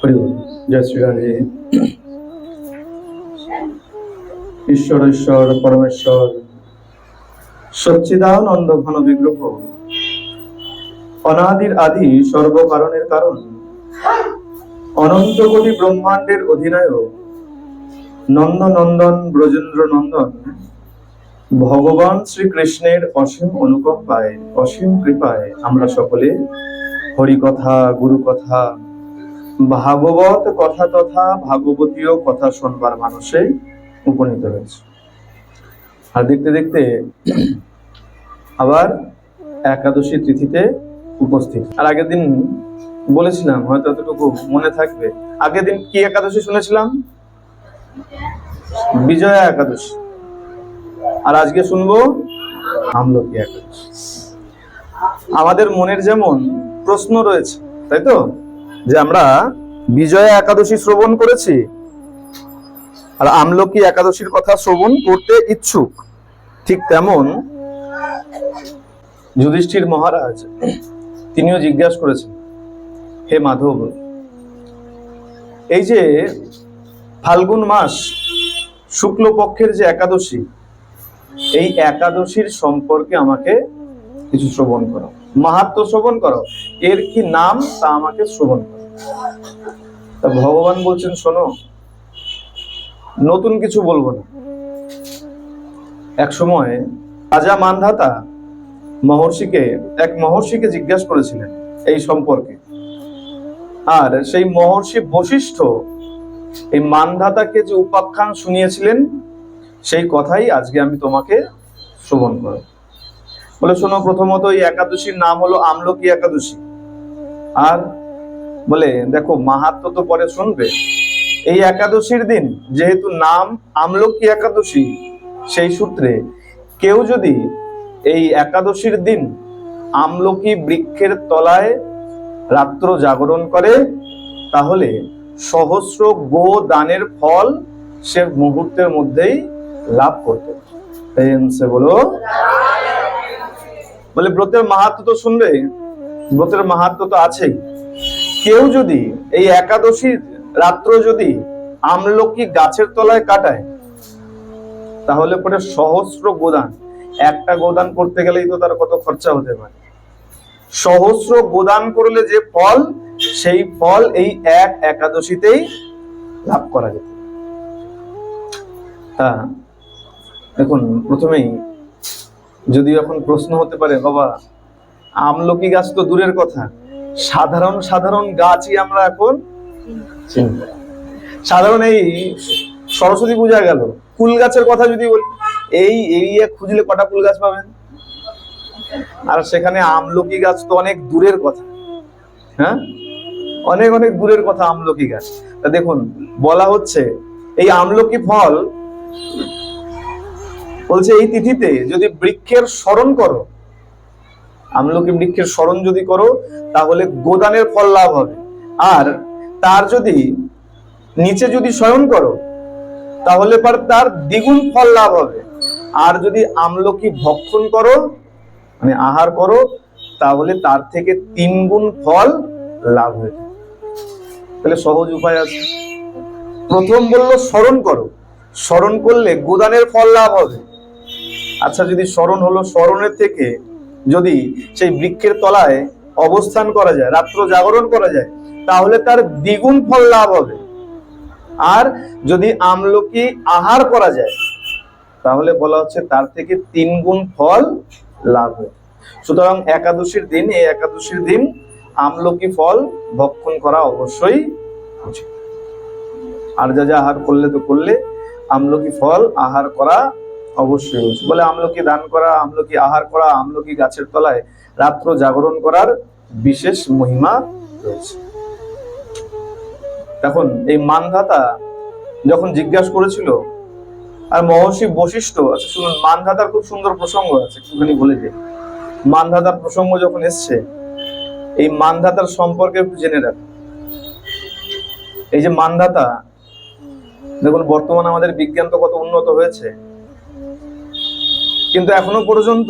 হরি বল। জয় শ্রী রাধে। ঈশ্বর ঈশ্বর পরমেশ্বর সচ্চিদানন্দ ঘন বিগ্রহ, অনাদির আদি সর্বকারণের কারণ, অনন্ত কোটি ব্রহ্মাণ্ডের অধিনায়ক, নন্দনন্দন ব্রজেন্দ্র নন্দন, ভগবান শ্রীকৃষ্ণের অসীম অনুকম্পায়, অসীম কৃপায় আমরা সকলে হরি কথা, গুরু কথা, ভাগবত কথা তথা ভাগবতীয় কথা শুনবার মানুষে উপনীত হয়েছে। আর দেখতে দেখতে আবার একাদশী তিথিতে উপস্থিত। আর আগের দিন বলেছিলাম, হয়তো এতটুকু মনে থাকবে, আগের দিন কি একাদশী শুনেছিলাম? বিজয়া একাদশী। আর আজকে শুনবো আমলকি একাদশী। আমাদের মনের যেমন প্রশ্ন রয়েছে, তাই তো, যে আমরা বিজয়া একাদশী শ্রবণ করেছি আর আমলকি একাদশীর কথা শ্রবণ করতে ইচ্ছুক, ঠিক তেমন যুধিষ্ঠির মহারাজ তিনিও জিজ্ঞাসা করেছেন, হে মাধব, এই যে ফাল্গুন মাস শুক্লপক্ষের যে একাদশী, এই একাদশীর সম্পর্কে আমাকে কিছু শ্রবণ করো, মাহাত্ম্য শ্রবণ করো, এর কি নাম তা আমাকে শ্রবণ করো। তা ভগবান বলছেন, শোনো, নতুন কিছু বলবো না। এক সময় রাজা মান্ধাতা এক মহর্ষিকে জিজ্ঞাসা করেছিলেন এই সম্পর্কে, আর সেই মহর্ষি বশিষ্ঠ এই মান্ধাতাকে যে উপাখ্যান শুনিয়েছিলেন, সেই কথাই আজকে আমি তোমাকে শ্রবণ করব। বলে, শোনো, প্রথমত এই একাদশীর নাম হলো আমলকি একাদশী। আর বলে, দেখো, মাহাত্ম্য তো পরে শুনবে। এই একাদশীর দিন যেহেতু নাম আমলকি একাদশী, সেই সূত্রে কেউ যদি এই একাদশীর দিন আমলকি বৃক্ষের তলায় রাত্র জাগরণ করে, তাহলে সহস্র গো দানের ফল সে মুহূর্তের মধ্যেই লাভ করতে। বলো, বলে ব্রতের মাহাত্ম্য তো শুনবে, ব্রতের মাহাত্ম্য তো আছেই। কেউ যদি এই একাদশীর রাত্র যদি আমলকি গাছের তলায় কাটায়, তাহলে পরে সহস্র গোদান, একটা গোদান করতে গেলেই তো তার কত খরচা হতে পারে, সহস্র গোদান করলে যে ফল, সেই ফল এই এক একাদশীতেই লাভ করা যেত। দেখুন, প্রথমেই যদি এখন প্রশ্ন হতে পারে, বাবা, আমলকি গাছ তো দূরের কথা, সাধারণ সাধারণ গাছই আমরা এখন চিনি। সাধারণ এই সরস্বতী পূজা গেল, কুল গাছের কথা যদি বলি, এই এরিয়া খুঁজলে কটা কুল গাছ পাবেন? আর সেখানে আমলকি গাছ তো অনেক দূরের কথা। হ্যাঁ, অনেক অনেক দূরের কথা আমলকি গাছ। তা দেখুন, বলা হচ্ছে এই আমলকি ফল, বলছে এই তিথিতে যদি বৃক্ষের স্মরণ করো, আমলকি বৃক্ষের স্মরণ যদি করো, তাহলে গোদানের ফল লাভ হবে। আর তার যদি নিচে যদি শয়ন করো, তাহলে তার দ্বিগুণ ফল লাভ হবে। আর যদি আমলকি ভক্ষণ করো, মানে আহার করো, তাহলে তার থেকে 3 গুণ ফল লাভ হবে। তাহলে সহজ উপায় আছে। প্রথম বললো স্মরণ করো, স্মরণ করলে গোদানের ফল লাভ হবে। আচ্ছা, যদি স্মরণ হলো, স্মরণের থেকে যদি সেই বৃক্ষের তলায় অবস্থান করা যায়, রাত্র জাগরণ করা যায়, তাহলে তার দ্বিগুণ ফল লাভ হবে। আর যদি আমলকি আহার করা যায়, তাহলে বলা হচ্ছে তার থেকে 3 গুণ ফল লাভ হয়। সুতরাং একাদশীর দিন, এই একাদশীর দিন আমলকি ফল ভক্ষণ করা অবশ্যই উচিত। আর যা যা আহার করলে তো করলে, আমলকি ফল আহার করা অবশ্যই উচিত। বলে আমলকি দান করা, আমলকি আহার করা, আমলকি গাছের তলায় রাত্র জাগরণ করার বিশেষ মহিমা রয়েছে। এখন এই মান্ধাতা যখন জিজ্ঞাসা করেছিল, আর মহর্ষি বশিষ্ঠ, আচ্ছা শুনুন, মান্ধাতার খুব সুন্দর প্রসঙ্গ আছে, একটুখানি বলে দিই। মান্ধাতার প্রসঙ্গ যখন এসছে, এই মান্ধাতার সম্পর্কে একটু জেনে রাখুন। এই যে মান্ধাতা, দেখুন, বর্তমানে আমাদের বিজ্ঞান তো কত উন্নত হয়েছে, কিন্তু এখনো পর্যন্ত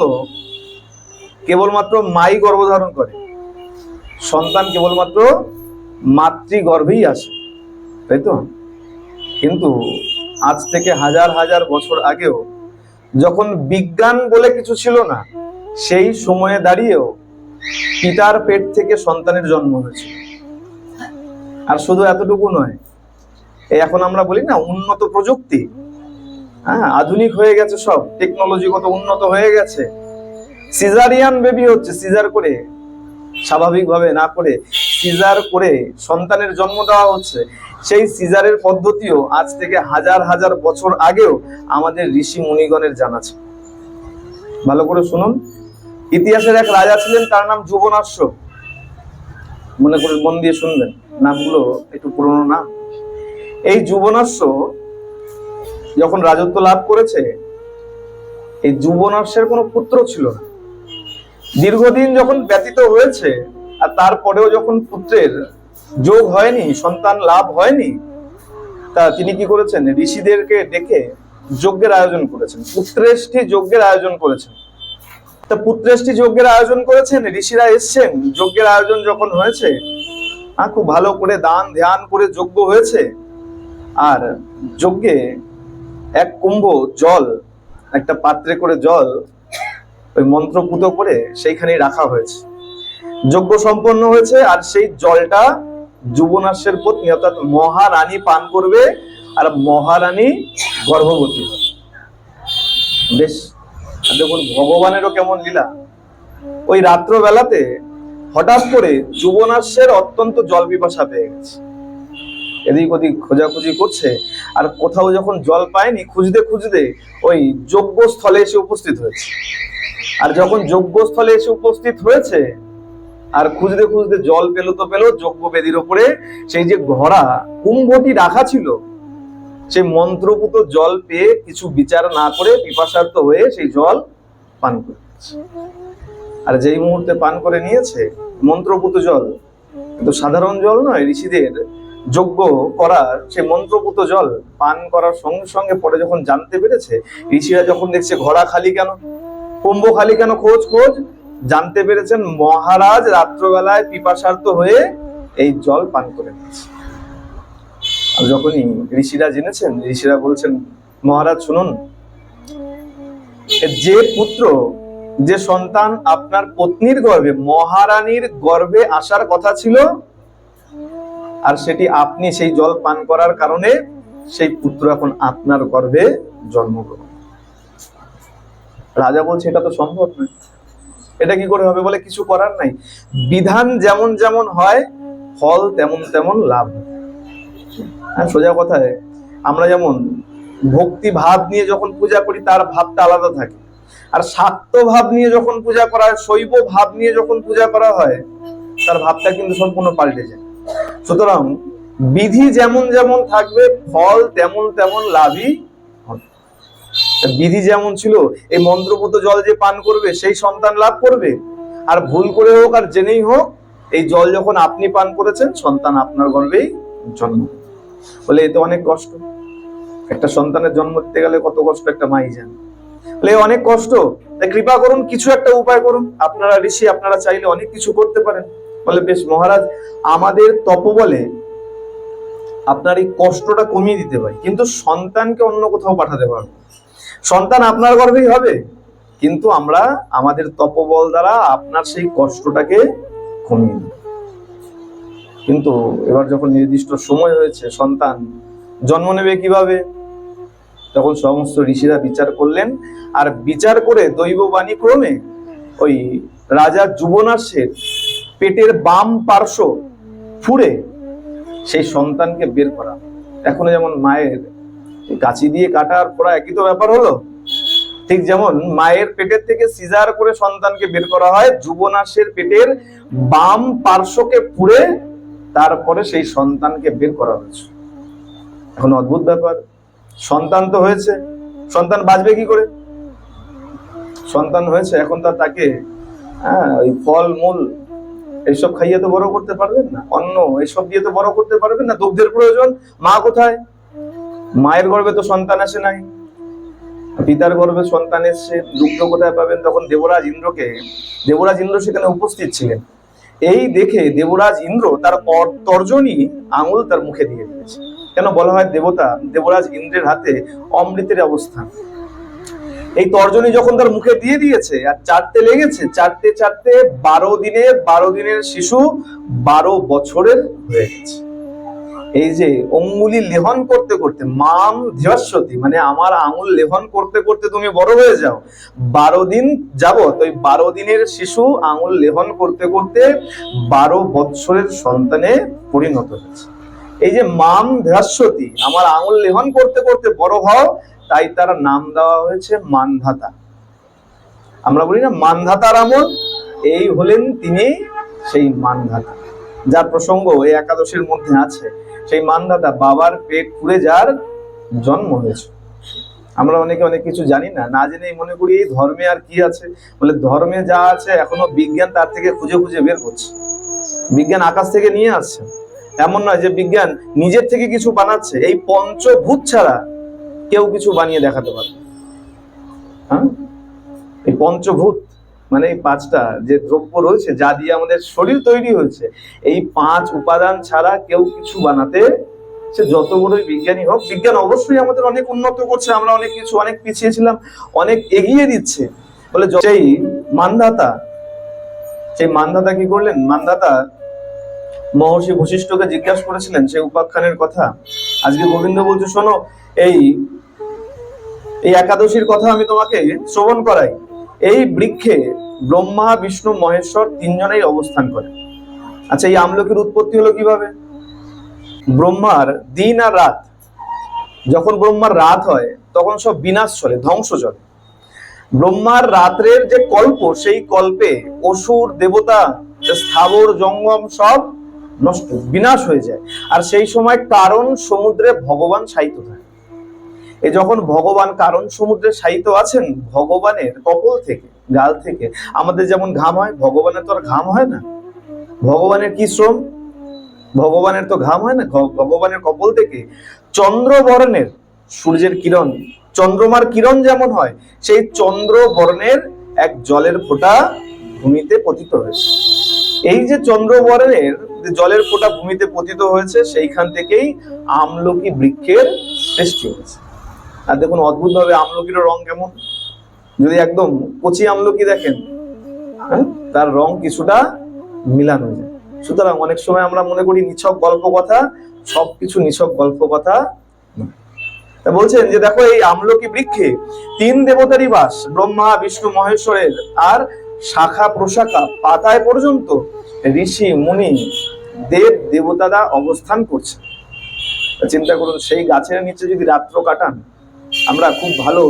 কেবলমাত্র মাই গর্ভধারণ করে, সন্তান কেবলমাত্র মাতৃগর্ভেই আসে, তাই তো? কিন্তু আজ থেকে হাজার হাজার বছর আগেও যখন বিজ্ঞান বলে কিছু ছিল না, সেই সময়ে দাঁড়িয়েও পিতার পেট থেকে সন্তানের জন্ম হয়েছিল। আর শুধু এতটুকু নয়, এই এখন আমরা বলি না উন্নত প্রযুক্তি, হ্যাঁ, আধুনিক হয়ে গেছে, সব টেকনোলজিগত উন্নত হয়ে গেছে, সিজারিয়ান বেবি হচ্ছে, সিজার করে, স্বাভাবিকভাবে না করে সিজার করে সন্তানের জন্ম দেওয়া হচ্ছে। সেই সিজারের পদ্ধতিও আজ থেকে হাজার হাজার বছর আগেও আমাদের ঋষি মুনিগণের জানা ছিল। ভালো করে শুনুন, ইতিহাসের এক রাজা ছিলেন, তার নাম যুবনাশ্য। মনে করে মন দিয়ে শুনবেন, নামগুলো একটু পুরনো নাম। এই যুবনাশ্য যখন রাজত্ব লাভ করেছে, এই যুবনাশ্বের কোনো পুত্র ছিল না। দীর্ঘদিন যখন ব্যতীত হয়েছে আর তারপরেও যখন পুত্রের যোগ হয়নি, সন্তান লাভ হয়নি, তা তিনি কি করেছেন, ঋষিদেরকে ডেকে যজ্ঞের আয়োজন করেছেন, পুত্রেষ্টি যজ্ঞের আয়োজন করেছেন। তা পুত্রেষ্টি যজ্ঞের আয়োজন করেছেন, ঋষিরা এসছেন, যজ্ঞের আয়োজন যখন হয়েছে, খুব ভালো করে দান ধ্যান করে যজ্ঞ হয়েছে। আর যজ্ঞে এক কুম্ভ জল, একটা পাত্রে করে জল ওই মন্ত্রপুত করে সেইখানেই রাখা হয়েছে। যজ্ঞ সম্পন্ন হয়েছে, আর সেই জলটা যুবনাশ্বের পত্নী অর্থাৎ মহারানী পান করবে, আর মহারানী গর্ভবতী হবে। বেশ, দেখুন ভগবানেরও কেমন লীলা। ওই রাত্রবেলাতে হঠাৎ করে যুবনাশ্বের অত্যন্ত জল পিপাসা পেয়ে গেছে, এদিক ওদিক খোঁজাখুঁজি করছে, আর কোথাও যখন জল পায়নি, খুঁজতে খুঁজতে ওই যজ্ঞস্থলে এসে উপস্থিত হয়েছে। আর যখন যজ্ঞস্থলে এসে উপস্থিত হয়েছে আর খুঁজতে খুঁজতে জল পেল তো পেল, যজ্ঞ বেদির ওপরে সেই যে ঘড়া কুম্ভটি রাখা ছিল, সেই মন্ত্রপুত জল পেয়ে কিছু বিচার না করে পিপাসার্ত হয়ে সেই জল পান করেছে। আর যেই মুহূর্তে পান করে নিয়েছে মন্ত্রপুত জল, কিন্তু সাধারণ জল নয়, ঋষিদের যজ্ঞ করার সেই মন্ত্রপুত জল পান করার সঙ্গে সঙ্গে পরে যখন জানতে পেরেছে, ঋষিরা যখন দেখছে ঘড়া খালি কেন, কুম্ভ খালি কেন, খোঁজ জানতে পেরেছেন মহারাজ রাত্রবেলায় পিপাসার্ত হয়ে এই জল পান করে নিয়েছে। আর যখনই ঋষিরা জেনেছেন, ঋষিরা বলছেন, মহারাজ শুনুন, যে পুত্র, যে সন্তান আপনার পত্নীর গর্ভে, মহারানীর গর্ভে আসার কথা ছিল, আর সেটি আপনি সেই জল পান করার কারণে সেই পুত্র এখন আপনার গর্ভে জন্মগ্রহণ। রাজা বলছে এটা তো সম্ভব নয়, এটা কি করে হবে? বলে কিছু করার নাই, বিধান যেমন যেমন হয় ফল তেমন তেমন লাভ। হ্যাঁ, সোজা কথায় আমরা যেমন ভক্তি ভাব নিয়ে যখন পূজা করি তার ভাবটা আলাদা থাকে, আর শাক্ত ভাব নিয়ে যখন পূজা করা হয়, শৈব ভাব নিয়ে যখন পূজা করা হয়, তার ভাবটা কিন্তু সম্পূর্ণ পাল্টে যায়। সুতরাং বিধি যেমন যেমন থাকবে ফল তেমন তেমন লাভই হবে। বিধি যেমন ছিল, এই মন্ত্রপুত জল যে পান করবে সেই সন্তান লাভ করবে, আর ভুল করে হোক আর জেনেই হোক, এই জল যখন আপনি পান করেছেন সন্তান আপনার গর্ভেই জন্ম। বলে এতে অনেক কষ্ট, একটা সন্তানের জন্ম দিতে গেলে কত কষ্ট একটা মাই জানে। বলে অনেক কষ্ট, তাই কৃপা করুন, কিছু একটা উপায় করুন, আপনারা ঋষি, আপনারা চাইলে অনেক কিছু করতে পারেন। বলে বেশ মহারাজ, আমাদের তপবলে আপনার এই কষ্টটা কমিয়ে দিতে পারি, কিন্তু সন্তানকে অন্য কোথাও পাঠাতে পারবো। সন্তান আপনার গর্ভেই হবে, কিন্তু আমরা আমাদের তপবল দ্বারা আপনার সেই কষ্টটাকে কমিয়ে দেব। কিন্তু এবার যখন নির্দিষ্ট সময় হয়েছে, সন্তান জন্ম নেবে কিভাবে, তখন সমস্ত ঋষিরা বিচার করলেন, আর বিচার করে দৈববাণী ক্রমে ওই রাজা যুবনাশ্বের পেটের বাম পার্শ্ব ফুঁড়ে সেই সন্তানকে বের করা। এখনো যেমন মায়ের কাঁচি দিয়ে কাটা আর ফোড়া একই তো ব্যাপার হলো, ঠিক যেমন মায়ের পেটের থেকে সিজার করে সন্তানকে বের করা হয়, যুবনাশ্বের পেটের বাম পার্শ্বকে ফুঁড়ে তারপরে সেই সন্তানকে বের করা হয়েছে। এখন অদ্ভুত ব্যাপার, সন্তান তো হয়েছে, সন্তান বাঁচবে কি করে? সন্তান হয়েছে, এখন তাকে ওই ফল মূল এইসব খাইয়ে তো বড় করতে পারবেন না, অন্ন এইসব দিয়ে তো বড় করতে পারবেন না, দুগ্ধের প্রয়োজন। মা কোথায়? মায়ের গর্ভে তো সন্তান আসে নাই, পিতার গর্ভে সন্তান এসছে, দুগ্ধ কোথায় পাবেন? তখন দেবরাজ ইন্দ্র সেখানে উপস্থিত ছিলেন। এই দেখে দেবরাজ ইন্দ্র তার তর্জনী আঙুল তার মুখে দিয়ে দিয়েছে। কেন বলা হয় দেবরাজ ইন্দ্রের হাতে অমৃতের অবস্থান। এই তর্জনী যখন তার মুখে দিয়ে দিয়েছে আর চাটতে লেগেছে, চাটতে চাটতে 12 দিনের শিশু 12 বছরের হয়ে গেছে। এই যে অঙ্গুলি লেহন করতে করতে মাম ধিয়স্বতী, মানে আমার আঙুল লেহন করতে করতে তুমি বড় হয়ে যাও, 12 দিন যাবত ওই 12 দিনের শিশু আঙুল লেহন করতে করতে 12 বৎসরের সন্তানে পরিণত হয়েছে। এই যে মাম ধিয়স্বতী, আমার আঙুল লেহন করতে করতে বড় হও, তাই তার নাম দেওয়া হয়েছে মানধাতা। আমরা বলি না মানধাতার আমল, এই হলেন তিনি সেই মানধাতা, যার প্রসঙ্গ এই একাদশীর মধ্যে আছে। সেই মানধাতা, বাবার পেট পুড়ে যার জন্ম হয়েছে। আমরা অনেকে অনেক কিছু জানি না, না জেনেই মনে করি এই ধর্মে আর কি আছে। বলে ধর্মে যা আছে এখনো বিজ্ঞান তার থেকে খুঁজে খুঁজে বের করছে। বিজ্ঞান আকাশ থেকে নিয়ে আসছে, এমন নয় যে বিজ্ঞান নিজের থেকে কিছু বানাচ্ছে। এই পঞ্চভূত ছাড়া কেউ কিছু বানিয়ে দেখাতে পারে? হ্যাঁ, এই পঞ্চভূত মানে এই 5টা যে দ্রব্য রয়েছে, যা দিয়ে আমাদের শরীর তৈরি হয়েছে, এই 5 উপাদান ছাড়া কেউ কিছু বানাতে, সে যত বড়ই বিজ্ঞানী হোক, বিজ্ঞান অবশ্যই আমাদের অনেক উন্নত করছে, আমরা অনেক কিছু অনেক পিছিয়ে ছিলাম, অনেক এগিয়ে দিচ্ছে। বলে সেই মানধাতা কি করলেন? মানধাতা মহর্ষি বশিষ্ঠকে জিজ্ঞাসা করেছিলেন সেই উপাখ্যানের কথা। আজকে গোবিন্দ বলছে, শোনো, এই একাদশীর কথা আমি তোমাকে শ্রবণ করাই। এই বৃক্ষে ব্রহ্মা, বিষ্ণু, মহেশ্বর 3 জনেই অবস্থান করে। আচ্ছা, এই আমলকির উৎপত্তি হলো কিভাবে? ব্রহ্মার দিন আর রাত, যখন ব্রহ্মার রাত হয় তখন সব বিনাশ চলে, ধ্বংস চলে। ব্রহ্মার রাত্রের যে কল্প, সেই কল্পে অসুর, দেবতা, স্থাবর জঙ্গম সব নষ্ট, বিনাশ হয়ে যায়। আর সেই সময় কারণ সমুদ্রে ভগবান শায়িত থাকে। এই যখন ভগবান কারণ সমুদ্রে শায়িত আছেন, ভগবানের কপল থেকে, গাল থেকে আমাদের যেমন ঘাম হয়, ভগবানের তো আর ঘাম হয় না। ভগবানের কি শ্রম? ভগবানের তো ঘাম হয় না। ভগবানের কপল থেকে চন্দ্রবর্ণের সূর্যের কিরণ, চন্দ্রমার কিরণ যেমন হয়, সেই চন্দ্রবর্ণের এক জলের ফোঁটা ভূমিতে পতিত হয়েছে। এই যে চন্দ্রবর্ণের জলের ফোঁটা ভূমিতে পতিত হয়েছে, সেইখান থেকেই আমলকি বৃক্ষের সৃষ্টি হয়েছে। আর দেখুন অদ্ভুত ভাবে আমলকির রং কেমন, যদি একদম কচি আমলকি দেখেন, তার রং কিছুটা মিলান হয়ে যায়। সুতরাং অনেক সময় আমরা মনে করি নিছক গল্প কথা, সবকিছু নিছক গল্প কথা। বলছেন যে দেখো, এই আমলকি বৃক্ষে 3 দেবতারই বাস, ব্রহ্মা, বিষ্ণু, মহেশ্বরের। আর শাখা প্রশাখা পাতায় পর্যন্ত ঋষি, মুনি, দেব দেবতারা অবস্থান করছে। চিন্তা করুন, সেই গাছের নিচে যদি রাত্র কাটান, আমরা খুব ভালো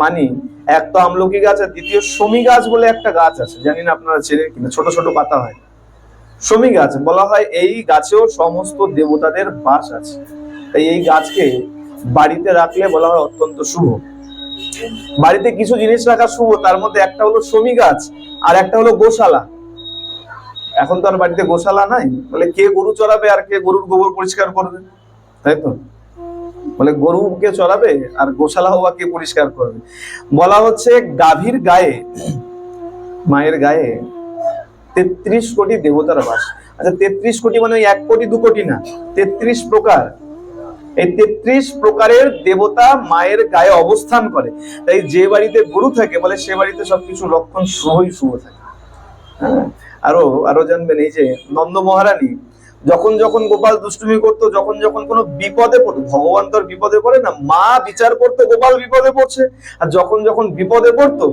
মানি। এক তো আমলকি গাছ, আর দ্বিতীয় শমী গাছ বলে একটা গাছ আছে, জানি না আপনারা চেনেন কিনা, ছোট ছোট পাতা হয়, শমী গাছ বলা হয়। এই গাছেও সমস্ত দেবতাদের বাস আছে। তাই এই গাছকে বাড়িতে রাখলে বলা হয় অত্যন্ত শুভ। বাড়িতে কিছু জিনিস রাখা শুভ, তার মধ্যে একটা হলো শমী গাছ, আর একটা হলো গোশালা। এখন তো আর বাড়িতে গোশালা নাই, বলে কে গরু চড়াবে আর কে গরুর গোবর পরিষ্কার করবে, তাই তো? বলে গরুকে চড়াবে আর গোশালা হওয়া কে পরিষ্কার করবে। বলা হচ্ছে গাভীর গায়ে, মায়ের গায়ে 33 কোটি দেবতার বাস। আচ্ছা, 33 কোটি মানে 1 কোটি 2 কোটি না, 33 প্রকার। এই 33 প্রকারের দেবতা মায়ের গায়ে অবস্থান করে। তাই যে বাড়িতে গরু থাকে, বলে সে বাড়িতে সবকিছু লক্ষণ শুভই শুভ থাকে। হ্যাঁ, আরো জানবেন, এই যে নন্দ মহারানী যখন যখন গোপাল দুষ্টুমি করতো, যখন যখন কোনো বিপদে পড়তো, ভগবান তো আর বিপদে পড়ে না, মা বিচার করতো গোপাল বিপদে পড়ছে। আর যখন যখন বিপদে পড়তো,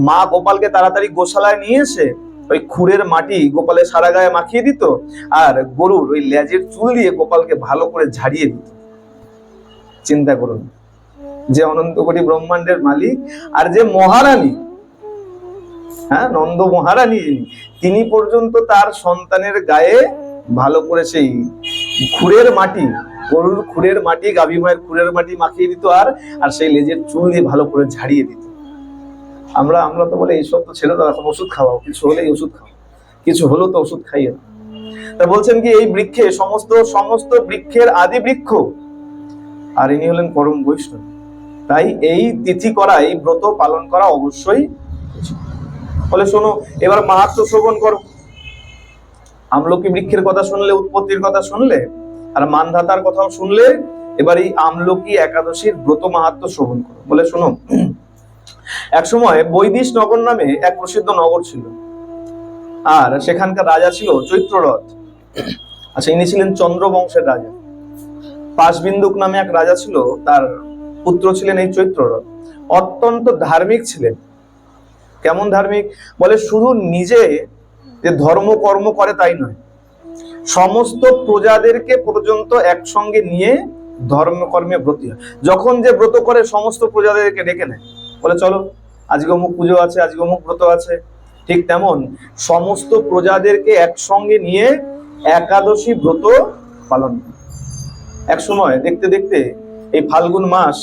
মা গোপালকে তাড়াতাড়ি গোশালায় নিয়ে এসে ওই খুরের মাটি গোপালের সারা গায়ে মাখিয়ে দিত, আর গরুর ওই লেজের চুল দিয়ে গোপালকে ভালো করে ঝাড়িয়ে দিত। চিন্তা করুন, যে অনন্ত কোটি ব্রহ্মাণ্ডের মালিক আর যে মহারানী, হ্যাঁ, নন্দ মহারানী, তিনি পর্যন্ত তার সন্তানের গায়ে ভালো করে সেই খুরের মাটি, গরুর খুরের মাটি, গাভী মায়ের খুরের মাটি মাখিয়ে দিত, আর সেই লেজের চুল দিয়ে ভালো করে ঝাড়িয়ে দিত। আমরা তো বলে এইসব তো ছেড়ে দাও, এখন ওষুধ খাওয়াও, কিছু হলেই ওষুধ খাও, কিছু হলো তো ওষুধ খাইয়ে। তা বলছেন কি, এই বৃক্ষে সমস্ত বৃক্ষের আদি বৃক্ষ, আর ইনি হলেন পরম বৈষ্ণব। তাই এই তিথি করা, এই ব্রত পালন করা অবশ্যই। বলে শোনো, এবার মাহাত্ম্য শ্রবণ করো। আমলকি বৃক্ষের কথা শুনলে, উৎপত্তির কথা শুনলে, আর মানধাতার কথাও শুনলে, এবার এই আমলকি একাদশীর ব্রত মাহাত্ম্য শ্রবণ করো। বলে শোনো, এক সময় বৈদিশ নগর নামে এক প্রসিদ্ধ নগর ছিল, আর সেখানকার রাজা ছিল চৈত্ররথ। আচ্ছা, ইনি ছিলেন চন্দ্র বংশের রাজা। পাশবিন্দুক নামে এক রাজা ছিল, তার পুত্র ছিলেন এই চৈত্ররথ। অত্যন্ত ধার্মিক ছিলেন। কেমন ধার্মিক? বলে শুধু নিজে যে ধর্ম কর্ম করে তাই নয়, সমস্ত প্রজাদেরকে পর্যন্ত একসঙ্গে নিয়ে ধর্মকর্মে ব্রতী হয়। যখন যে ব্রত করে সমস্ত প্রজাদেরকে ডেকে নেয়, বলে চলো আজকে অমুক পুজো আছে, আজকে অমুক ব্রত আছে। ঠিক তেমন সমস্ত প্রজাদেরকে একসঙ্গে নিয়ে একাদশী ব্রত পালন করে। এক সময় দেখতে দেখতে এই ফাল্গুন মাস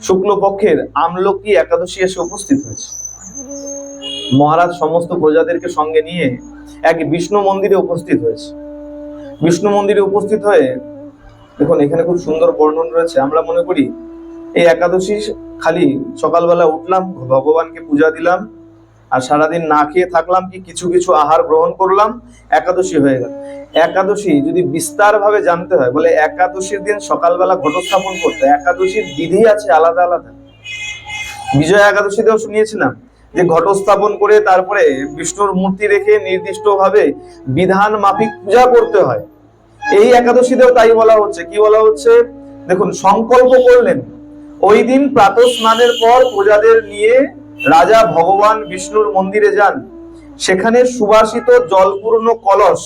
শুক্লপক্ষের আমলকি একাদশী এসে উপস্থিত হয়েছে। মহারাজ সমস্ত প্রজাদেরকে সঙ্গে নিয়ে এক বিষ্ণু মন্দিরে উপস্থিত হয়েছে। বিষ্ণু মন্দিরে উপস্থিত হয়ে দেখুন, এখানে খুব সুন্দর বর্ণন রয়েছে। আমরা মনে করি এই একাদশী খালি সকালবেলা উঠলাম, ভগবানকে পূজা দিলাম, আর সারাদিন না খেয়ে থাকলাম, কি কিছু কিছু আহার গ্রহণ করলাম, একাদশী হয়ে গেল। একাদশী যদি বিস্তার ভাবে জানতে হয়, বলে একাদশীর দিন সকালবেলা ঘটস্থাপন করতে একাদশীর বিধি আছে আলাদা আলাদা। বিজয়া একাদশীতেও শুনিয়েছিলাম যে ঘটস্থাপন করে তারপরে বিষ্ণুর মূর্তি রেখে নির্দিষ্ট ভাবে বিধান মাফিক পূজা করতে হয়। এই একাদশীতেও তাই বলা হচ্ছে। কি বলা হচ্ছে দেখুন, সংকল্প করলেন ওই দিন প্রাতঃ স্নানের পর প্রজাদের নিয়ে রাজা ভগবান বিষ্ণুর মন্দিরে যান। সেখানে সুবাসিত জলপূর্ণ কলস,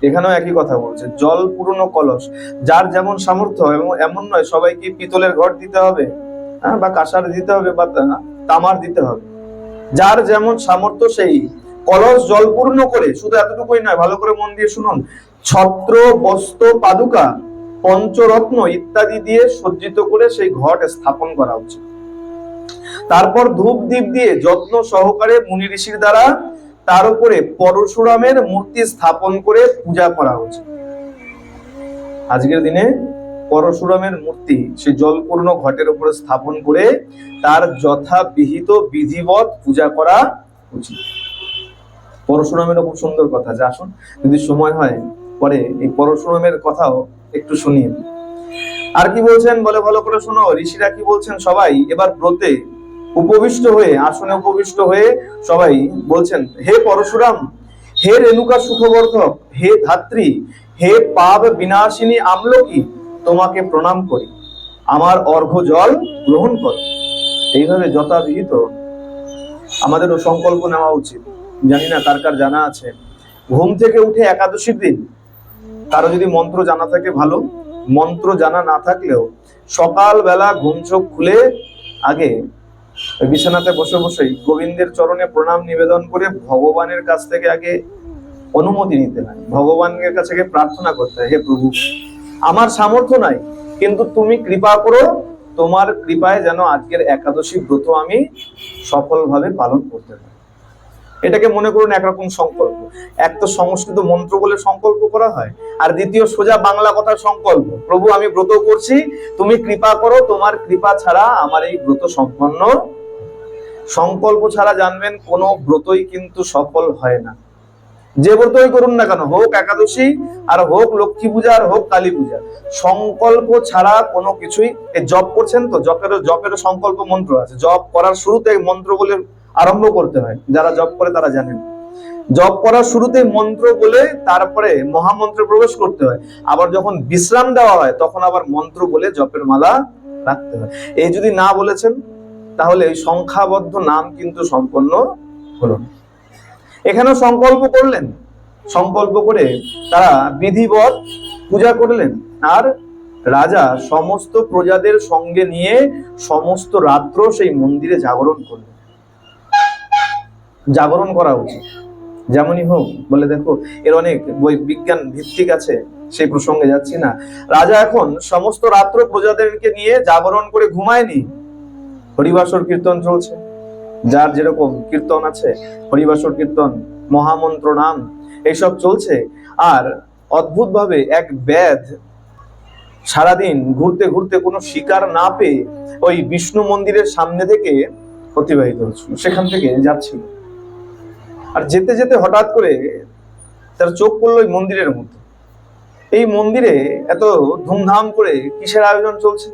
এখানেও একই কথা বলছে, জলপূর্ণ কলস। যার যেমন সামর্থ্য, এবং এমন নয় সবাইকে পিতলের ঘট দিতে হবে, বা কাঁসার দিতে হবে, বা তামার দিতে হবে। যার যেমন সামর্থ্য সেই কলস জলপূর্ণ করে, শুধু এতটুকুই নয়, ভালো করে মন দিয়ে শুনুন, ছত্র, বস্ত্র, পাদুকা, পঞ্চরত্ন ইত্যাদি দিয়ে সজ্জিত করে সেই ঘট স্থাপন করা উচিত। তারপর ধূপ দ্বীপ দিয়ে যত্ন সহকারে মুনি ঋষির দ্বারা তার উপরে পরশুরামের মূর্তি স্থাপন করে পূজা করা উচিত। আজকের দিনে পরশুরামের মূর্তি সেই জলপূর্ণ ঘটের উপরে স্থাপন করে তার যথাবিহিত বিধিবৎ পূজা করা উচিত। পরশুরামের খুব সুন্দর কথা, যে আসুন যদি সময় হয় পরে এই পরশুরামের কথাও একটু শুনিয়ে। আর কি বলছেন বলে ভালো করে শোনো, ঋষিরা কি বলছেন, সবাই এবার ব্রতে উপবিষ্ট হয়ে, আসনে উপবিষ্ট হয়ে সবাই বলছেন, হে পরশুরাম, হে রেণুকা সুখবর্ধক, হে ধাত্রী, হে পাপ বিনাশিনী আমলকি, তোমাকে প্রণাম করি, আমার অর্ঘ্য জল গ্রহণ করো। এইভাবে যথাবিহিত আমাদেরও সংকল্প নেওয়া উচিত। জানি না কার কার জানা আছে, ঘুম থেকে উঠে একাদশীর দিন কারো যদি মন্ত্র জানা থাকে ভালো, মন্ত্র জানা না থাকলেও সকালবেলা ঘুম চোখ খুলে আগে বিছানাতে বসে বসেই গোবিন্দের চরণে প্রণাম নিবেদন করে ভগবানের কাছ থেকে আগে অনুমতি নিতে হয়, ভগবানের কাছে প্রার্থনা করতে হয়, হে প্রভু, আমার সামর্থ্য নাই, কিন্তু তুমি কৃপা করো, তোমার কৃপায় যেন আজকের একাদশী ব্রত আমি সফলভাবে পালন করতে পারি। এটাকে মনে করুন একরকম সংকল্প। এক তো সংস্কৃত মন্ত্র বলে সংকল্প করা হয়, আর দ্বিতীয় সোজা বাংলা কথার সংকল্প, প্রভু আমি ব্রত করছি, তুমি কৃপা করো, তোমার কৃপা ছাড়া আমার এই ব্রত সম্পন্ন। সংকল্প ছাড়া জানবেন কোনো ব্রতই কিন্তু সফল হয় না। যে ব্রতই করুন না কেন, হোক একাদশী আর হোক লক্ষ্মী পূজা আর হোক কালী পূজা, সংকল্প ছাড়া কোনো কিছুই। জপ করছেন তো, জপেরও সংকল্প মন্ত্র আছে। জপ করার শুরুতে মন্ত্র বলে আরম্ভ করতে হয়, যারা জপ করে তারা জানেন। জপ করার শুরুতে মন্ত্র বলে তারপরে মহামন্ত্রে প্রবেশ করতে হয়। আবার যখন বিশ্রাম দেওয়া হয় তখন আবার মন্ত্র বলে জপের মালা রাখতে হয়। এই যদি না বলেছেন তাহলে এই সংখ্যাবদ্ধ নাম কিন্তু সম্পন্ন হলো না। এখানেও সংকল্প করলেন, সংকল্প করে তারা বিধিবৎ পূজা করলেন, আর রাজা সমস্ত প্রজাদের সঙ্গে নিয়ে সমস্ত রাত্র সেই মন্দিরে জাগরণ করলেন। জাগরণ করা উচিত যেমনই হোক, বলে দেখো এর অনেক বই বিজ্ঞান ভিত্তিক আছে, সেই প্রসঙ্গে যাচ্ছি না। রাজা এখন সমস্ত রাত্র প্রজাদেরকে নিয়ে জাগরণ করে ঘুমায়নি, হরিবাসর কীর্তন চলছে, যার যেরকম কীর্তন আছে, হরিবাসর কীর্তন, মহামন্ত্র নাম, এইসব চলছে। আর অদ্ভুত ভাবে এক ব্যাধ সারাদিন ঘুরতে ঘুরতে কোনো শিকার না পেয়ে ওই বিষ্ণু মন্দিরের সামনে থেকে অতিবাহিত হচ্ছিল, সেখান থেকে যাচ্ছিল। আর যেতে যেতে হঠাৎ করে তার চোখ পড়লো ওই মন্দিরের মধ্যে। এই মন্দিরে এত ধুমধাম করে কিসের আয়োজন চলছে,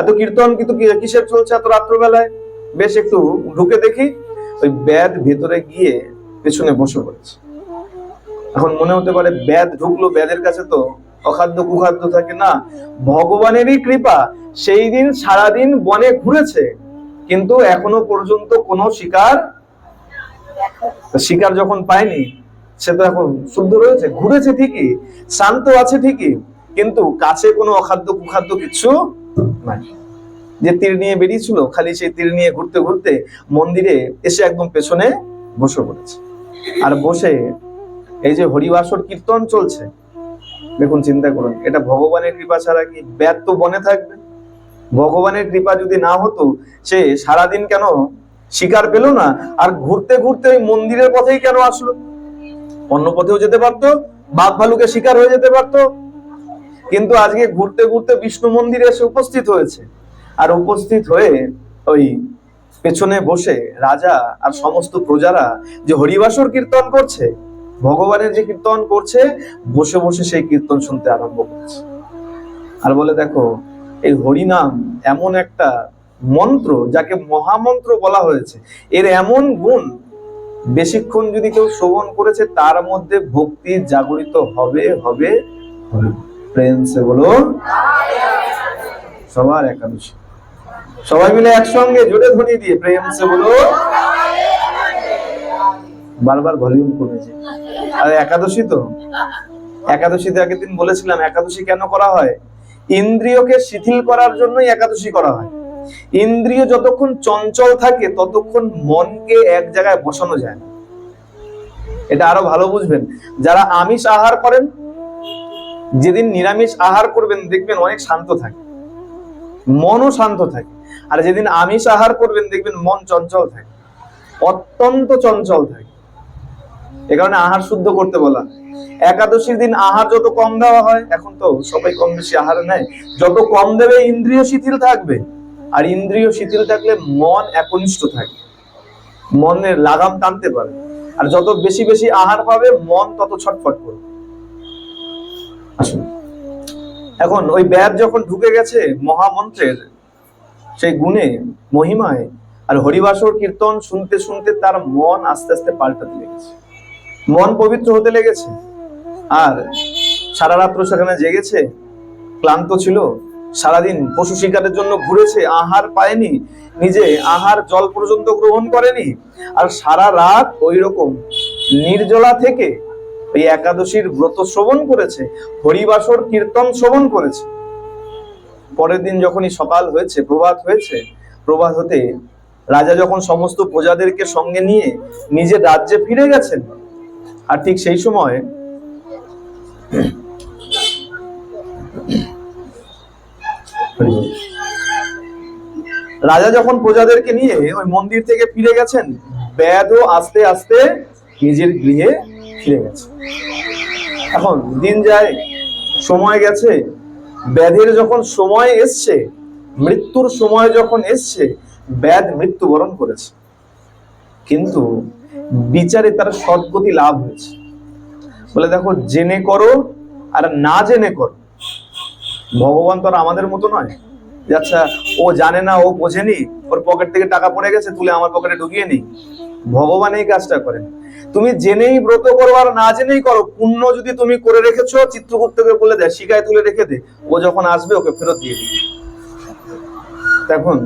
এত কীর্তন কিন্তু কিসের চলছে এত রাত্রবেলায়? বেশ একটু ঢুকে দেখি, ওই ব্যাদ ভেতরে গিয়ে পেছনে বসে পড়েছে। এখন মনে হতে পারে ব্যাদ ঢুকলো, ব্যাদের কাছে তো অখাদ্য কুখাদ্য থাকে না। ভগবানেরই কৃপা, সেই দিন সারাদিন বনে ঘুরেছে, কিন্তু এখনো পর্যন্ত কোনো শিকার যখন পায়নি, সে তো এখন শুদ্ধ রয়েছে, ঘুরেছে ঠিকই, শান্ত আছে ঠিকই, কিন্তু কাছে কোনো অখাদ্য কুখাদ্য কিছু নাই। যে তীর নিয়ে বেরিয়েছিল, খালি সেই তীর নিয়ে ঘুরতে ঘুরতে মন্দিরে এসে একদম পেছনে বসে পড়েছে। আর বসে এই যে হরিবাসর কীর্তন চলছে, দেখুন চিন্তা করুন, এটা ভগবানের কৃপা ছাড়া কি ব্যাদ তো বনে থাকবে? ভগবানের কৃপা যদি না হতো, সে সারাদিন কেন শিকার পেল না? আর ঘুরতে ঘুরতে ওই মন্দিরের পথেই কেন আসলো? অন্য পথেও যেতে পারতো, বাঘ ভালুকে শিকার হয়ে যেতে পারতো, কিন্তু আজকে ঘুরতে ঘুরতে বিষ্ণু মন্দিরে এসে উপস্থিত হয়েছে। আর উপস্থিত হয়ে ওই পেছনে বসে রাজা আর সমস্ত প্রজারা যে হরিবাসর কীর্তন করছে, ভগবানের যে কীর্তন করছে, বসে বসে সেই কীর্তন শুনতে আরম্ভ করছে। আর বলে দেখো, এই হরিনাম এমন একটা মন্ত্র, যাকে মহামন্ত্র বলা হয়েছে, এর এমন গুণ, বেশিক্ষণ যদি কেউ শ্রবণ করেছে তার মধ্যে ভক্তি জাগরিত হবে হবে হবে। প্রেম সে বলো সবার একাদশী, সবাই মিলে একসঙ্গে জোরে ধ্বনি দিয়ে প্রেম সে বলো। বারবার ভলিউম কমেছে। আর একাদশী তো, একাদশীতে আগের দিন বলেছিলাম একাদশী কেন করা হয়? ইন্দ্রিয়কে শিথিল করার জন্যই একাদশী করা হয়। ইন্দ্রিয় যতক্ষণ চঞ্চল থাকে ততক্ষণ মনকে এক জায়গায় বসানো যায় না। এটা আরো ভালো বুঝবেন যারা আমিষ আহার করেন। যেদিন নিরামিষ আহার করবেন দেখবেন অনেক শান্ত থাকে, মনও শান্ত থাকে। আর যেদিন আমিষ আহার করবেন দেখবেন মন চঞ্চল থাকে, অত্যন্ত চঞ্চল থাকে। এ কারণে আহার শুদ্ধ করতে বলা। একাদশীর দিন আহার যত কম দেওয়া হয়, এখন তো সবাই কম বেশি আহার নেয়, যত কম দেবে ইন্দ্রিয় শিথিল থাকবে। আর ইন্দ্রিয় শিথিল থাকলে মন একনিষ্ঠ থাকে, মনের লাগাম টানতে পারে। আর যত বেশি বেশি আহার পাবে মন তত ছটফট করবে। আসুন, এখন ওই ব্যাদ যখন ঢুকে গেছে মহামন্ত্রের সেই গুণে মহিমায়, আর হরিবাসর কীর্তন শুনতে শুনতে তার মন আস্তে আস্তে পাল্টাতে লেগেছে, মন পবিত্র হতে লেগেছে। আর সারা রাত্র সেখানে জেগেছে, ক্লান্ত ছিল, সারাদিন পশু শিকারের জন্য ঘুরেছে, আহার পায়নি, নিজে আহার জল পর্যন্ত গ্রহণ করেনি। আর সারা রাত ওই রকম নির্জলা থেকে ওই একাদশীর ব্রত শ্রবণ করেছে, হরিবাসর কীর্তন শ্রবণ করেছে। পরের দিন যখনই সকাল হয়েছে, প্রভাত হয়েছে, প্রভাত হতে রাজা যখন সমস্ত প্রজাদেরকে সঙ্গে নিয়ে নিজের রাজ্যে ফিরে গেছেন, আর ঠিক সেই সময় রাজা যখন প্রজাদেরকে নিয়ে ওই মন্দির থেকে ফিরে গেছেন, ব্যাদও আস্তে আস্তে নিজের গৃহে ফিরে গেছে। এখন দিন যায়, সময় গেছে, ব্যাধের যখন সময় এসছে, মৃত্যুর সময় যখন এসছে, ব্যাধ মৃত্যুবরণ করেছে। কিন্তু বিচারে তার সদ্গতি লাভ হয়েছে। বলে দেখো, জেনে করো আর না জেনে করো, ভগবান তো আর আমাদের মতো নয়। আচ্ছা, ও জানে না, ও বোঝেনি, ওর পকেট থেকে টাকা পড়ে গেছে, তুলে আমার পকেটে ঢুকিয়ে নি। ভগবান এই কাজটা করেন। তুমি জেনেই ব্রত করো আর না জেনেই করো, পুণ্য যদি তুমি করে রেখেছো, চিত্রগুপ্তকে বলে দেয় শিকায় তুলে রেখে দে, ও যখন আসবে ওকে ফেরত দিয়ে দিবে। তখন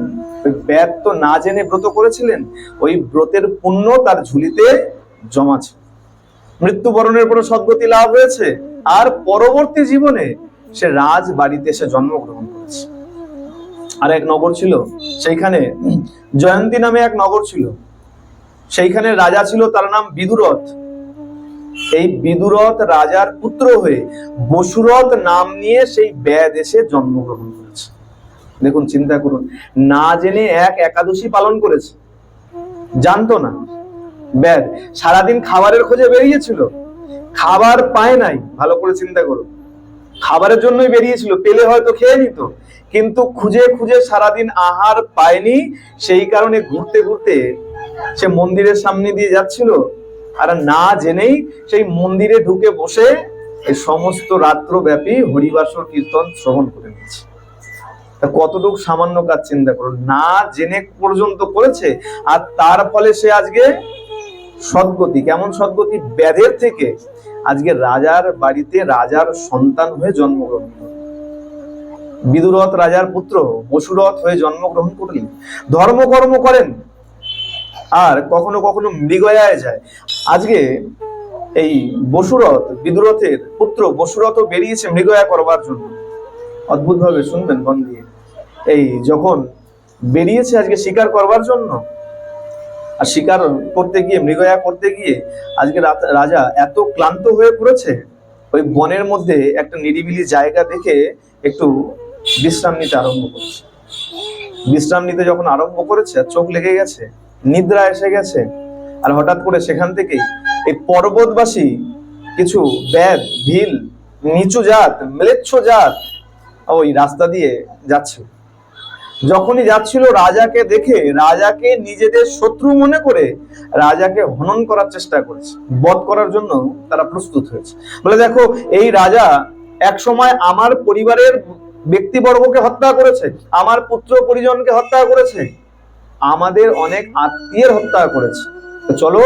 ওই ব্যাদ তো না জেনে ব্রত করেছিলেন, ওই ব্রতের পুণ্য তার ঝুলিতে জমা ছিল। মৃত্যুবরণের পর সদ্গতি লাভ হয়েছে, আর পরবর্তী জীবনে সে রাজ বাড়িতে এসে জন্মগ্রহণ করেছে। আর এক নগর ছিল, সেইখানে জয়ন্তী নামে এক নগর ছিল, সেইখানে রাজা ছিল, তার নাম বিদুরথ। এই বিদুরথ রাজার পুত্র হয়ে বসুরথ নাম নিয়ে সেই ব্যাদ এসে জন্মগ্রহণ করেছে। দেখুন চিন্তা করুন, না জেনে এক একাদশী পালন করেছে, জানতো না। ব্যাদ সারাদিন খাবারের খোঁজে বেরিয়েছিল, খাবার পায় নাই। ভালো করে চিন্তা করুন, খাবারের জন্যই বেরিয়েছিল, পেলে হয়তো খেয়ে নিত, কিন্তু খুঁজে খুঁজে সারাদিন আহার পায়নি। সেই কারণে ঘুরতে ঘুরতে সে মন্দিরের সামনে দিয়ে যাচ্ছিল, আর না জেনেই সেই মন্দিরে ঢুকে বসে এই সমস্ত রাত্রব্যাপী হরিবাসর কীর্তন শ্রবণ করে নিচ্ছে। কতটুকু সামান্য কাজ চিন্তা করুন, না জেনে পর্যন্ত করেছে, আর তার ফলে সে আজকে সদ্গতি। কেমন সদ্গতি? ব্যাধের থেকে আজকে রাজার বাড়িতে রাজার সন্তান হয়ে জন্মগ্রহণ করলেন। বিদুরথ রাজার পুত্র বসুরথ হয়ে জন্মগ্রহণ করলেন, ধর্মকর্ম করেন, আর কখনো কখনো মৃগয়ায় যায়। আজকে এই বসুরথ, বিদুরথের পুত্র বসুরথ বেরিয়েছে মৃগয়া করবার জন্য। অদ্ভুত ভাবে শুনবেন মন দিয়ে, এই যখন বেরিয়েছে আজকে শিকার করবার জন্য, আর শিকার করতে গিয়ে, মৃগয়া করতে গিয়ে আজকে রাজা এত ক্লান্ত হয়ে পড়েছে, ওই বনের মধ্যে একটা নিরিবিলি জায়গা দেখে একটু বিশ্রাম নিতে আরম্ভ করেছে। বিশ্রাম নিতে যখন আরম্ভ করেছে, চোখ লেগে গেছে, নিদ্রা এসে গেছে, আর হঠাৎ করে সেখান থেকেই এই পর্বতবাসী কিছু ব্যাধ, ভিল, নিচু জাত, ম্লেচ্ছ জাত ওই রাস্তা দিয়ে যাচ্ছে। যখনই যাচ্ছিল, রাজাকে দেখে, রাজাকে নিজেদের শত্রু মনে করে রাজাকে হনন করার চেষ্টা করেছে, বধ করার জন্য তারা প্রস্তুত হয়েছে। বলে, দেখো এই রাজা এক সময় আমার পরিবারের ব্যক্তিবর্গকে হত্যা করেছে, আমার পুত্র পরিজনকে হত্যা করেছে, আমাদের অনেক আত্মীয়ের হত্যা করেছে। তো চলো,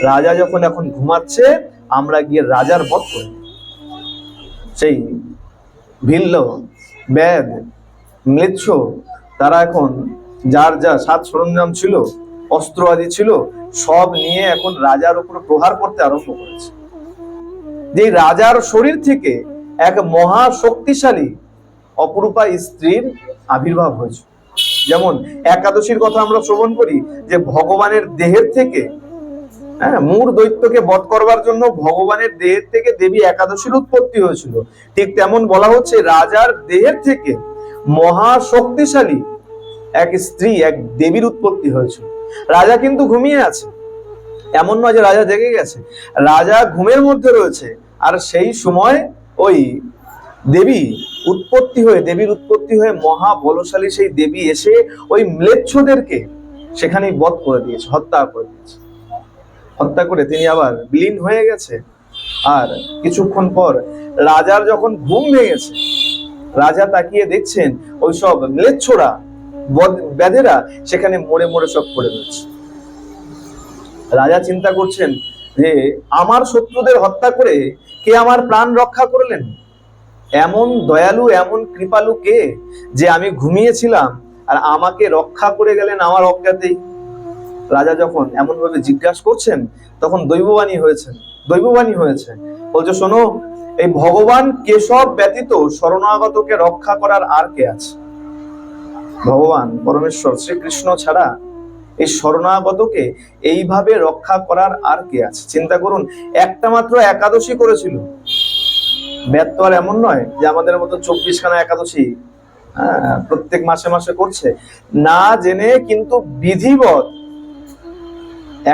রাজা যখন এখন ঘুমাচ্ছে, আমরা গিয়ে রাজার বধ করি। সেই ভিল্ল, ব্যাধ, ম্লেচ্ছ তারা এখন যার যা সাজ সরঞ্জাম ছিল, অস্ত্র আদি ছিল, সব নিয়ে এখন রাজার উপর প্রহার করতে আরম্ভ করেছে। যে রাজার শরীর থেকে এক মহা শক্তিশালী অপরূপা স্ত্রীর আবির্ভাব হয়েছে। যেমন একাদশীর কথা আমরা শ্রবণ করি, যে ভগবানের দেহের থেকে, মূর দৈত্যকে বধ করবার জন্য ভগবানের দেহের থেকে দেবী একাদশীর উৎপত্তি হয়েছিল। ঠিক তেমন বলা হচ্ছে, রাজার দেহের থেকে মহা শক্তিশালী এক স্ত্রী, এক দেবীর উৎপত্তি হয়েছিল। রাজা কিন্তু ঘুমিয়ে আছে, এমন নয় যে রাজা জেগে গেছে, রাজা ঘুমের মধ্যে রয়েছে। আর সেই সময় ওই দেবীর উৎপত্তি হয়ে মহা বলশালী সেই দেবী এসে ওই ম্লেচ্ছদেরকে সেখানেই বধ করে দিয়েছে, হত্যা করে দিয়েছে। হত্যা করে তিনি আবার বিলীন হয়ে গেছে। আর কিছুক্ষণ পর রাজার যখন ঘুম ভেঙেছে, রাজা তাকিয়ে দেখছেন ওই সব ম্লেচ্ছরা, ব্যাধেরা সেখানে মরে মরে সব পড়ে রয়েছে। রাজা চিন্তা করছেন যে আমার শত্রুদের হত্যা করে কে আমার প্রাণ রক্ষা করলেন? এমন দয়ালু, এমন কৃপালু কে, যে আমি ঘুমিয়েছিলাম আর আমাকে রক্ষা করে গেলেন আমার অজ্ঞাতেই। রাজা যখন এমন ভাবে জিজ্ঞাসা করছেন, তখন দৈববাণী হয়েছে, বলছে, শোনো, এই ভগবান কেশব ব্যতীত শরণাগতকে রক্ষা করার আর কে আছে? ভগবান পরমেশ্বর শ্রীকৃষ্ণ ছাড়া এই শরণাগতকে এইভাবে রক্ষা করার আর কে আছে? চিন্তা করুন, একটা মাত্র একাদশী করেছিল। ব্যাধ তো আর এমন নয় যে আমাদের মতো 24খানা একাদশী প্রত্যেক মাসে মাসে করছে, না জেনে কিন্তু বিধিবৎ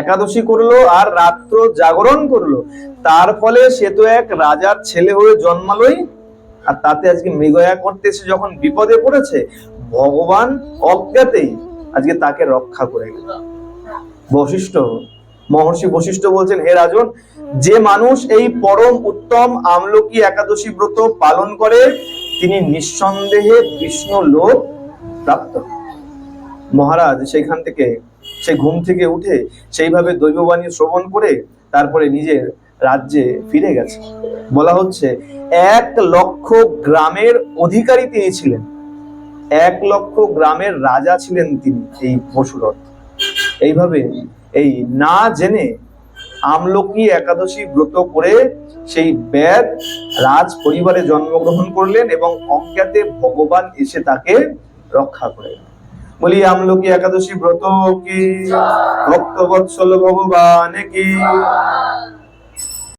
একাদশী করলো আর রাত্র জাগরণ করলো। তার ফলে সে তো এক রাজার ছেলে হয়ে জন্মালোই, আর তাতে আজকে মৃগয়া করতে এসে যখন বিপদে পড়েছে, ভগবান অজ্ঞাতেই আজকে তাকে রক্ষা করে গেল। মহর্ষি বশিষ্ঠ বলছেন, হে রাজন, যে মানুষ এই পরম উত্তম আমলকি একাদশী ব্রত পালন করে, তিনি নিঃসন্দেহে বিষ্ণু লোক প্রাপ্ত। মহারাজ সেইখান থেকে, সেই ঘুম থেকে উঠে সেইভাবে দৈববাণী শ্রবণ করে তারপরে নিজের রাজ্যে ফিরে গেছে। বলা হচ্ছে 1,00,000 গ্রামের অধিকারী তিনি ছিলেন, 1,00,000 গ্রামের রাজা ছিলেন তিনি, এই বসুরথ। এইভাবে এই না জেনে আমলকি একাদশী ব্রত করে সেই ব্যাধ রাজ পরিবারে জন্মগ্রহণ করলেন এবং অজ্ঞাতে ভগবান এসে তাকে রক্ষা করে। বলি আমলকি একাদশী ব্রত কি, ভক্ত বৎসল ভগবান কি।